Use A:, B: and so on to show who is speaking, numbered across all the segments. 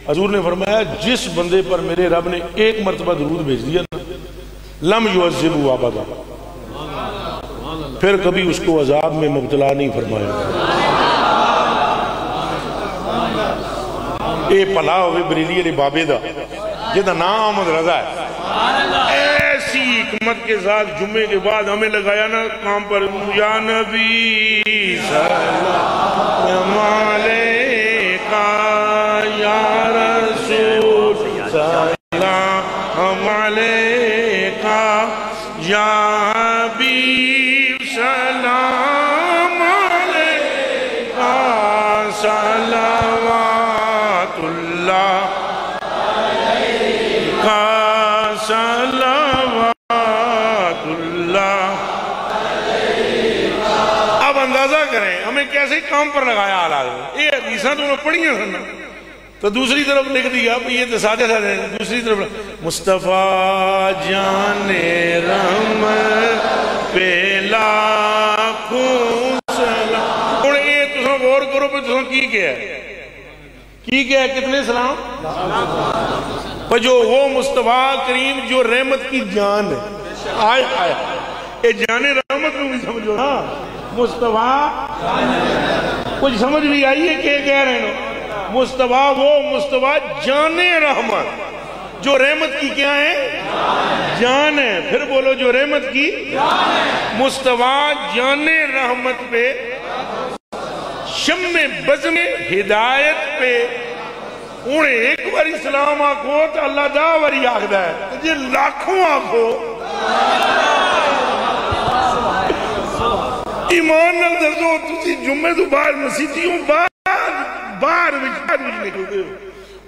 A: حضور نے فرمایا جس بندے پر میرے رب نے ایک مرتبہ درود بھیج دیا نا لم یعذبہ ابدا، پھر کبھی اس کو عذاب میں مبتلا نہیں فرمایا۔ اے پلا ہوئے بریلی علی بابے دا جدہ نام احمد رضا ہے، ایسی حکمت کے ساتھ جمعے کے بعد ہمیں لگایا نا کام پر، یا نبی سلام علیکہ یا رسول سلام علیکہ یا حبیب سلام علیکہ صلوات اللہ علیکہ صلوات اللہ۔ اب اندازہ کریں ہمیں کیسے کام پر لگایا حالات، یہ حدیثاں تو انہوں پڑھی ہیں سننا، تو دوسری طرف لکھ دیا یہ تو سادے سادے، دوسری طرف مصطفیٰ جان رحمت پہ لاکھوں سلام۔ اور یہ تساں غور کرو پہ تساں کی کیا ہے کتنے سلام؟ پر جو وہ مصطفیٰ کریم جو رحمت کی جان ہے، آئے آئے اے جان رحمت میں بھی سمجھو نا، مصطفیٰ کچھ سمجھ بھی آئی ہے کہ کہہ رہے ہیں مصطفیٰ وہ مصطفیٰ جان رحمت جو رحمت کی کیا ہے؟ جان ہے۔ پھر بولو جو رحمت کی مصطفیٰ جان رحمت پہ شم بزم ہدایت پہ انہیں ایک باری سلام آکھو تو اللہ دا باری آکھدا ہے، جی لاکھوں آکھو ایمان نال دسو تسی جمعے تو باہر مسیحیوں باہر نکل گئے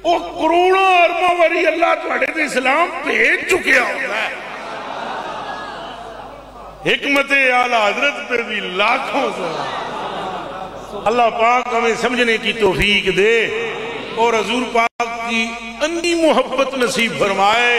A: او کروڑوں اربوں باری اللہ تواڈے تے اسلام بھیج چکیا ہوتا ہے، حکمت اعلیٰ حضرت پہ بھی لاکھوں سے۔ اللہ پاک ہمیں سمجھنے کی توفیق دے اور حضور پاک کی انی محبت نصیب فرمائے۔